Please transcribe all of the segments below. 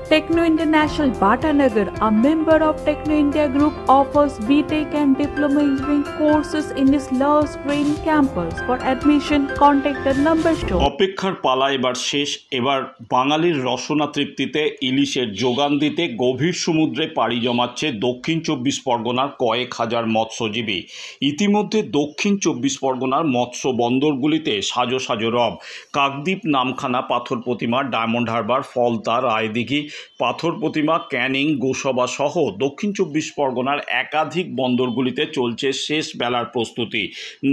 Techno International Bhatanagar, a member of Techno India Group, offers BTech and Diploma Engineering courses in its Lush Green campus. For admission, contact the number shown. অপেক্ষার পালা এবার শেষ। এবার বাঙালির রসনা তৃপ্তিতে ইলিশের যোগান দিতে গভীর সমুদ্রে পাড়ি জমাচ্ছে দক্ষিণ চব্বিশ পরগনার কয়েক হাজার মৎস্যজীবী। ইতিমধ্যে দক্ষিণ চব্বিশ পরগনার মৎস্য বন্দরগুলিতে সাজো সাজো রব। কাকদ্বীপ, নামখানা, পাথর প্রতিমা, ডায়মন্ড হারবার, ফলতা, রায়দিঘি, পাথর প্রতিমা, ক্যানিং, গোসাবা সহ দক্ষিণ চব্বিশ পরগনার একাধিক বন্দরগুলিতে চলছে শেষ বেলার প্রস্তুতি।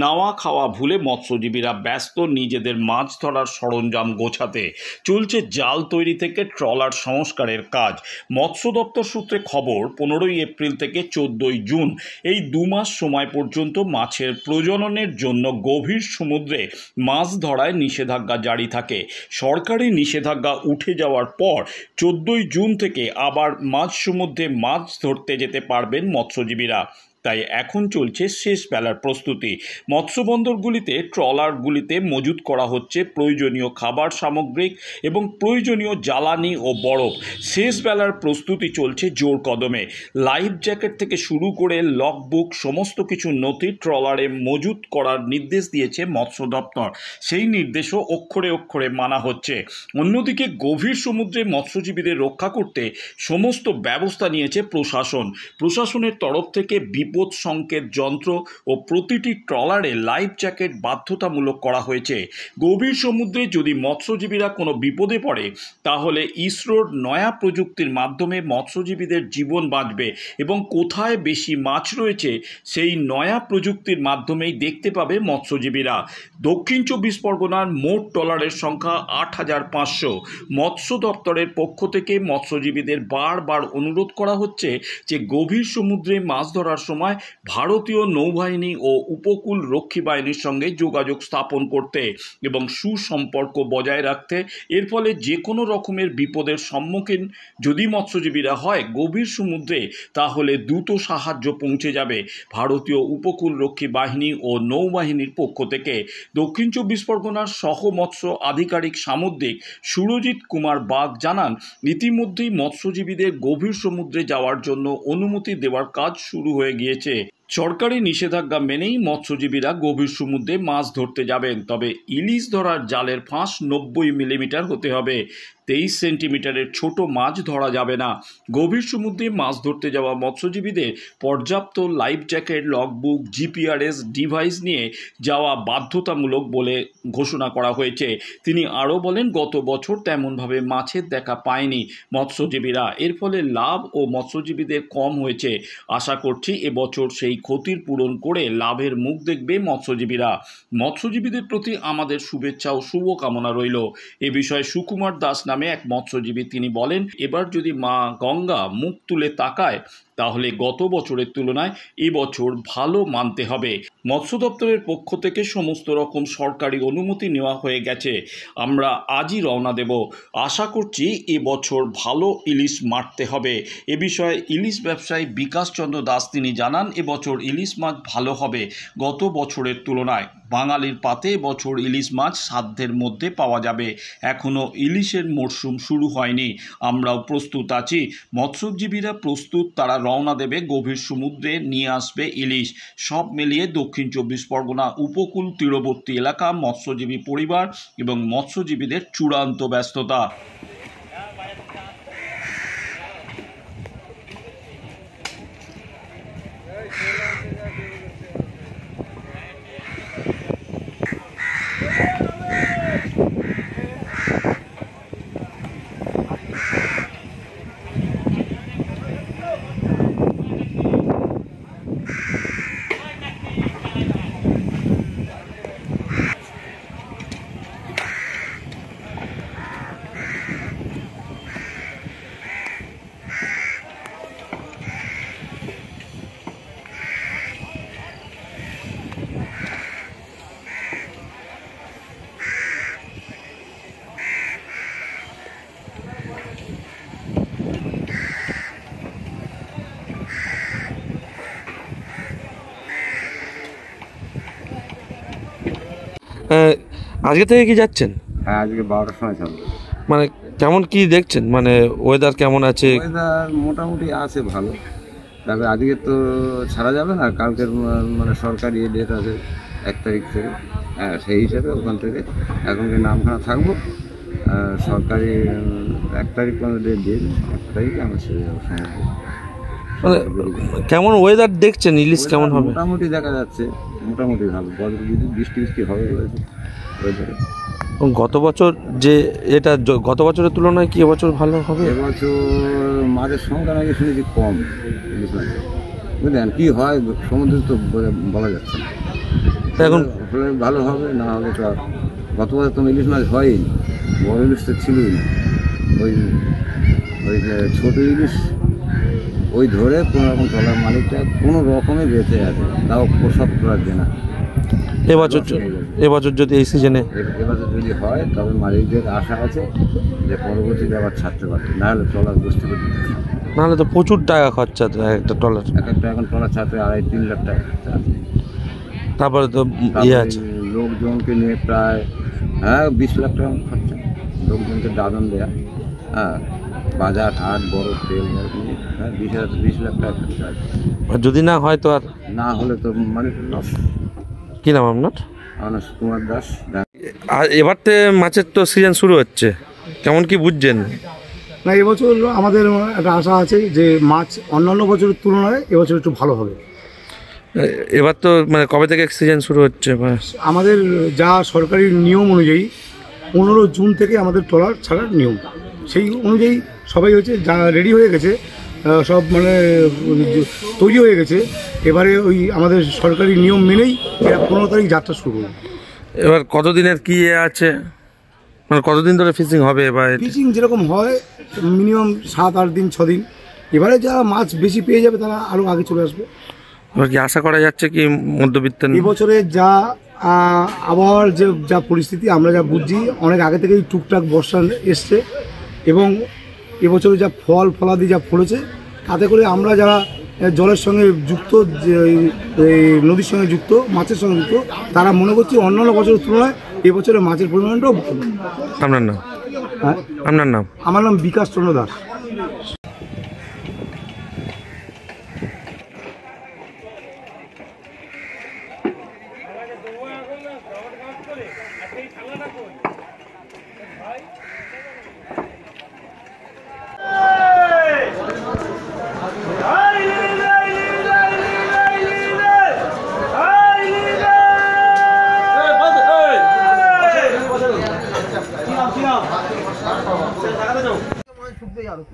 নাওয়া খাওয়া ভুলে মৎস্যজীবীরা ব্যস্ত নিজেদের মাছ ধরার সরঞ্জাম গোছাতে। চলছে জাল তৈরি থেকে ট্রলার সংস্কারের কাজ। মৎস্য দপ্তর সূত্রে খবর, 15 এপ্রিল থেকে 14 জুন এই 2 মাস সময় পর্যন্ত মাছের প্রজননের জন্য গভীর সমুদ্রে মাছ ধরায় নিষেধাজ্ঞা জারি থাকে। সরকারি নিষেধাজ্ঞা উঠে যাওয়ার পর 14 জুন থেকে আবার মাঝ সমুদ্রে মাছ ধরতে যেতে পারবেন মৎস্যজীবীরা। তাই এখন চলছে শেষ বেলার প্রস্তুতি। মৎস্যবন্দরগুলিতে ট্রলারগুলিতে মজুত করা হচ্ছে প্রয়োজনীয় খাবার সামগ্রী এবং প্রয়োজনীয় জ্বালানি ও বরফ। শেষ বেলার প্রস্তুতি চলছে জোর কদমে। লাইফ জ্যাকেট থেকে শুরু করে লগবুক সমস্ত কিছু নথি ট্রলারে মজুত করার নির্দেশ দিয়েছে মৎস্য দপ্তর। সেই নির্দেশও অক্ষরে অক্ষরে মানা হচ্ছে। অন্যদিকে গভীর সমুদ্রে মৎস্যজীবীদের রক্ষা করতে সমস্ত ব্যবস্থা নিয়েছে প্রশাসন। প্রশাসনের তরফ থেকে বিপদ সংকেত যন্ত্র ও প্রতিটি ট্রলারে লাইফ জ্যাকেট বাধ্যতামূলক করা হয়েছে। গভীর সমুদ্রে যদি মৎস্যজীবীরা কোনো বিপদে পড়ে তাহলে ইসরোর নয়া প্রযুক্তির মাধ্যমে মৎস্যজীবীদের জীবন বাঁচবে এবং কোথায় বেশি মাছ রয়েছে সেই নয়া প্রযুক্তির মাধ্যমেই দেখতে পাবে মৎস্যজীবীরা। দক্ষিণ চব্বিশ পরগনার মোট ট্রলারের সংখ্যা 8500। মৎস্য দপ্তরের পক্ষ থেকে মৎস্যজীবীদের বারবার অনুরোধ করা হচ্ছে যে গভীর সমুদ্রে মাছ ধরার সময় ভারতীয় নৌবাহিনী ও উপকূল রক্ষী বাহিনীর সঙ্গে যোগাযোগ স্থাপন করতে এবং সুসম্পর্ক বজায় রাখতে। এর ফলে যে কোনো রকমের বিপদের সম্মুখীন যদি মৎস্যজীবীরা হয় গভীর সমুদ্রে তাহলে দ্রুত সাহায্য পৌঁছে যাবে ভারতীয় উপকূল রক্ষী বাহিনী ও নৌবাহিনীর পক্ষ থেকে। দক্ষিণ চব্বিশ পরগনার সহ মৎস্য আধিকারিক সামুদ্রিক সুরজিৎ কুমার বাগ জানান, ইতিমধ্যেই মৎস্যজীবীদের গভীর সমুদ্রে যাওয়ার জন্য অনুমতি দেওয়ার কাজ শুরু হয়ে গিয়েছে। সরকারি নিষেধাজ্ঞা মেনেই মৎস্যজীবীরা গভীর সমুদ্রে মাছ ধরতে যাবেন। তবে ইলিশ ধরার জালের ফাঁস 90 মিলিমিটার হতে হবে। 23 সেন্টিমিটারের ছোট মাছ ধরা যাবে না। গভীর সমুদ্রে মাছ ধরতে যাওয়া মৎস্যজীবীদের পর্যাপ্ত life jacket, logbook, GPRS device নিয়ে যাওয়া বাধ্যতামূলক বলে ঘোষণা করা হয়েছে। তিনি আরও বলেন, গত বছর তেমনভাবে মাছের দেখা পায়নি মৎস্যজীবীরা। এর ফলে লাভ ও মৎস্যজীবীদের কম হয়েছে। আশা করছি এবছর সেই ক্ষতির পূরণ করে লাভের মুখ দেখবে মৎস্যজীবীরা। মৎস্যজীবীদের প্রতি আমাদের শুভেচ্ছা ও শুভকামনা রইল। এ বিষয়ে সুকুমার দাস নামে এক মৎস্যজীবী, তিনি বলেন, এবার যদি মা গঙ্গা মুখ তুলে তাকায় তাহলে গত বছরের তুলনায় এবছর ভালো মানতে হবে। মৎস্য দপ্তরের পক্ষ থেকে সমস্ত রকম সরকারি অনুমতি নেওয়া হয়ে গেছে। আমরা আজই রওনা দেব। আশা করছি এবছর ভালো ইলিশ মারতে হবে। এ বিষয়ে ইলিশ ব্যবসায়ী বিকাশ চন্দ্র দাস তিনি জানান, এবছর ইলিশ মাছ ভালো হবে গত বছরের তুলনায়। বাঙালির পাতে এবছর ইলিশ মাছ সাধ্যের মধ্যে পাওয়া যাবে। এখনও ইলিশের মরশুম শুরু হয়নি। আমরাও প্রস্তুত আছি। মৎস্যজীবীরা প্রস্তুত, তারা রওনা দেবে গভীর সমুদ্রে, নিয়ে আসবে ইলিশ। সব মিলিয়ে দক্ষিণ চব্বিশ পরগনা উপকূল তীরবর্তী এলাকা, মৎস্যজীবী পরিবার এবং মৎস্যজীবীদের চূড়ান্ত ব্যস্ততা। আজকে থেকে কি যাচ্ছেন? হ্যাঁ, আজকে 12টার সময় ছাড়বো। মানে কেমন কি দেখছেন, মানে ওয়েদার কেমন আছে? ওয়েদার মোটামুটি আছে ভালো, তবে আজকে তো ছাড়া যাবে না, কালকের মানে সরকারি ডেট আছে 1 তারিখ থেকে। হ্যাঁ, সেই হিসাবে ওখান থেকে এখনকে নামখানা থাকবো। সরকারি 1 তারিখ পর্যন্ত ডেট দিয়ে 1 তারিখে আমরা ছেড়ে যাবো সমুদ্রে। মানে কেমন ওয়েদার দেখছেন, ইলিশ কেমন হবে? মোটামুটি দেখা যাচ্ছে, মোটামুটি ভালো। বৃষ্টি হবে ওয়েদারে। গত বছর যে এটা গত বছরের তুলনায় কি এবছর ভালো হবে? এবছর মাছের সংখ্যা নাকি শুনেছি কম ইলিশ মাছের, বুঝলেন? কী হয় সমুদ্রে তো বলা যাচ্ছে না, এখন ভালো হবে না হবে তো। আর গত বছর তো ইলিশ মাছ হয়ই, বড় ইলিশ তো ছিলই না। ওই ওই ছোটো ইলিশ ওই ধরে কোনো রকম ট্রলার মালিকটা কোনো রকমে বেঁচে আছে, তাও প্রসব করার জন্য। এবছর যদি এই সিজনে এবছর যদি হয় তবে মালিকদের আশা আছে যে পরবর্তীতে আবার ছাড়তে পারবে, নাহলে ট্রলার বসতে পারবে। নাহলে তো প্রচুর টাকা খরচা একটা ট্রলার, একটা এখন ট্রলার ছাড়তে 2.5-3 লাখ টাকা খরচা আছে। তারপরে তো আছে লোকজনকে নিয়ে প্রায় 20 লাখ টাকা খরচা, লোকজনকে দাদন দেয়া, বাজার হাট বড় তেল নিয়ে 20 লাখ টাকা খরচা আছে। যদি না হয় তো আর না হলে তো মানে লস। কি নাম আপনার? আমার কুমার দাস। আর এবার তো মাছের তো সিজন শুরু হচ্ছে, কেমন কি বুঝছেন? না, এবছর আমাদের একটা আশা আছে যে মাছ অন্যান্য বছরের তুলনায় এবছর একটু ভালো হবে। এবার তো মানে কবে থেকে সিজন শুরু হচ্ছে? আমাদের যা সরকারি নিয়ম অনুযায়ী 15 জুন থেকে আমাদের ট্রলার ছাড়ার নিয়ম, সেই অনুযায়ী সবাই হচ্ছে যা রেডি হয়ে গেছে, সব মানে তৈরি হয়ে গেছে। এবারে ওই আমাদের সরকারি নিয়ম মেনেই এরা 15 তারিখ যাত্রা শুরু করবে। এবার কতদিনের কি আছে, মানে কতদিন ধরে ফিশিং হবে? এবার ফিশিং যেরকম হয় মিনিমাম 7-8 দিন 6 দিন। এবারে যারা মাছ বেশি পেয়ে যাবে তারা আরও আগে চলে আসবে। এবার কি আশা করা যাচ্ছে কি মধ্যবিত্ত? এবছরে যা আবহাওয়ার যা পরিস্থিতি আমরা যা বুঝছি, অনেক আগে থেকেই টুকটাক বর্ষা এসছে, এবং এবছরে যা ফলাদি যা ফলেছে তাতে করে আমরা যারা জলের সঙ্গে যুক্ত, নদীর সঙ্গে যুক্ত, মাছের সঙ্গে যুক্ত, তারা মনে করছি অন্যান্য বছরের তুলনায় এবছরে মাছের পরিমাণটাও ভালো। আপনার নাম? হ্যাঁ, আপনার নাম? আমার নাম বিকাশ চন্দ্র দাস।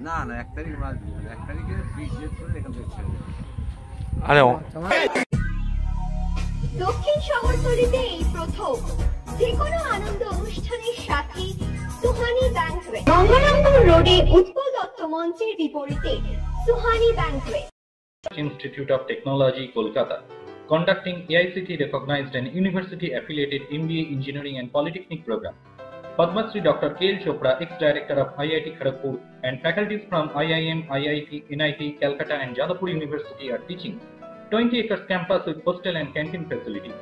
না 1 তারিখ মাছ 1 তারিখে ফিক্স ডেট করে এখান থেকে ছেড়ে দেবে। আরে দক্ষিণ শহরতলিতে এই প্রথম যে কোনো আনন্দ অনুষ্ঠানের সাথে সুহানি ব্যাংকুয়েট, গঙ্গারামপুর রোডে উৎপল দত্ত মঞ্চের বিপরীতে Suhani banquet. Institute of Technology, Kolkata, conducting AICT recognized and university affiliated MBA Engineering and Polytechnic program. Padma Shri Dr. K.L. Chopra, ex-director of IIT Kharagpur, and faculties from IIM, IIT, NIT, Calcutta and Jadavpur University are teaching. 20 acres campus with hostel and canteen facility,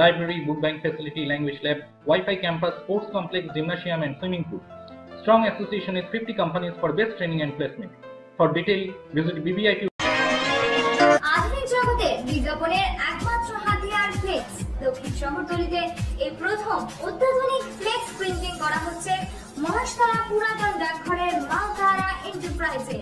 library, book bank facility, language lab, Wi-Fi campus, sports complex, gymnasium and swimming pool. Strong association with 50 companies for best training and placement. For detail, visit BBIQ. আধুনিক জগতে বিজ্ঞাপনের একমাত্র হাতিয়ার flakes. দক্ষিণ শহরতলিতে এই প্রথম অত্যাধুনিক flakes printing করা হচ্ছে মহাশতলা পুরাতন ডাকঘরের মা তারা এন্টারপ্রাইজে।